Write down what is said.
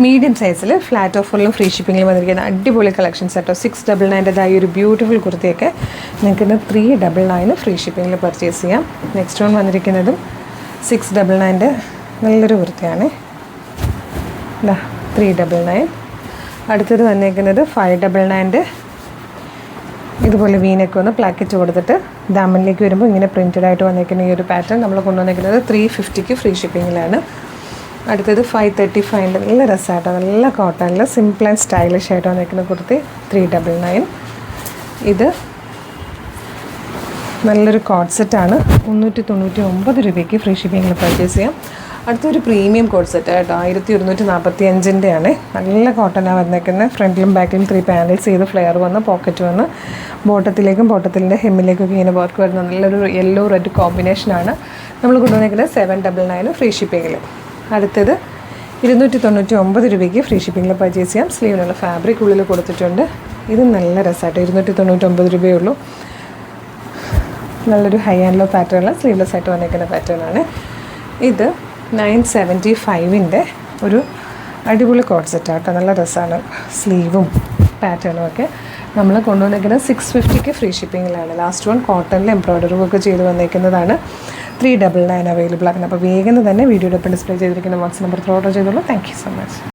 Medium സൈസിൽ flat ഓഫറിലും free ഷിപ്പിങ്ങിലും വന്നിരിക്കുന്ന അടിപൊളി കളക്ഷൻസ് കേട്ടോ. 699 ഒരു ബ്യൂട്ടിഫുൾ കുർത്തിയൊക്കെ നിങ്ങൾക്ക് 399 ഫ്രീ ഷിപ്പിങ്ങിൽ പർച്ചേസ് ചെയ്യാം. നെക്സ്റ്റ് വൺ വന്നിരിക്കുന്നതും 699 നല്ലൊരു കുർത്തിയാണ്. 399. അടുത്തത് വന്നിരിക്കുന്നത് 599 ഇതുപോലെ വീനൊക്കെ വന്ന് പ്ലാക്കറ്റ് കൊടുത്തിട്ട് ദാമനിലേക്ക് വരുമ്പോൾ ഇങ്ങനെ പ്രിൻറ്റഡ് ആയിട്ട് വന്നിരിക്കുന്ന ഈ ഒരു പാറ്റേൺ നമ്മൾ കൊണ്ടുവന്നിരിക്കുന്നത് 350 ഫ്രീ ഷിപ്പിങ്ങിലാണ്. അടുത്തത് 535 നല്ല രസമായിട്ടോ, നല്ല കോട്ടണിൽ സിമ്പിൾ ആൻഡ് സ്റ്റൈലിഷ് ആയിട്ട് വന്നിരിക്കുന്ന കുർത്തി 399. ഇത് നല്ലൊരു കോഡ് സെറ്റാണ്. 399 രൂപയ്ക്ക് ഫ്രീ ഷിപ്പിങ്ങിൽ പർച്ചേസ് ചെയ്യാം. അടുത്തൊരു പ്രീമിയം കോഡ് സെറ്റ് കേട്ടോ, 1245 ആണ്. നല്ല കോട്ടനാണ് വന്നിരിക്കുന്നത്. ഫ്രണ്ടിലും ബാക്കിലും 3 പാനൽസ് ചെയ്ത് ഫ്ലെയർ വന്ന് പോക്കറ്റ് വന്ന് ബോട്ടത്തിലേക്കും ബോട്ടത്തിൻ്റെ ഹെമ്മിലേക്കൊക്കെ ഇങ്ങനെ വർക്ക് വരുന്ന നല്ലൊരു യെല്ലോ റെഡ് കോമ്പിനേഷനാണ് നമ്മൾ കൊണ്ടുവന്നിരിക്കുന്നത് 799 ഫ്രീ ഷിപ്പിങ്ങിൽ. അടുത്തത് 299 രൂപയ്ക്ക് ഫ്രീ ഷിപ്പിങ്ങിൽ പർച്ചേസ് ചെയ്യാം. സ്ലീവിനുള്ള ഫാബ്രിക് ഉള്ളിൽ കൊടുത്തിട്ടുണ്ട്. ഇത് നല്ല രസമായിട്ട് 299 രൂപയേ ഉള്ളൂ. നല്ലൊരു ഹൈ ആൻഡ് ലോ പാറ്റേണുള്ള സ്ലീവ്ലെസ് ആയിട്ട് വന്നിരിക്കുന്ന പാറ്റേണാണ്. ഇത് 975 ഒരു അടിപൊളി കോഡ് സെറ്റാട്ടോ, നല്ല രസമാണ്. സ്ലീവും പാറ്റേണും ഒക്കെ നമ്മൾ കൊണ്ടുവന്നിരിക്കുന്നത് 650 ഫ്രീ ഷിപ്പിങ്ങിലാണ്. ലാസ്റ്റ് വൺ കോട്ടണിൽ എംബ്രോയ്ഡറി ഒക്കെ ചെയ്ത് വന്നിരിക്കുന്നതാണ്. 399 അവൈലബിൾ ആണ്. അപ്പോൾ വേഗം തന്നെ വീഡിയോയുടെ ഒപ്പം ഡിസ്പ്ലേ ചെയ്തിരിക്കുന്ന വാട്സ്ആപ്പ് നമ്പർ ഓർഡർ ചെയ്തോളൂ. Thank you so much.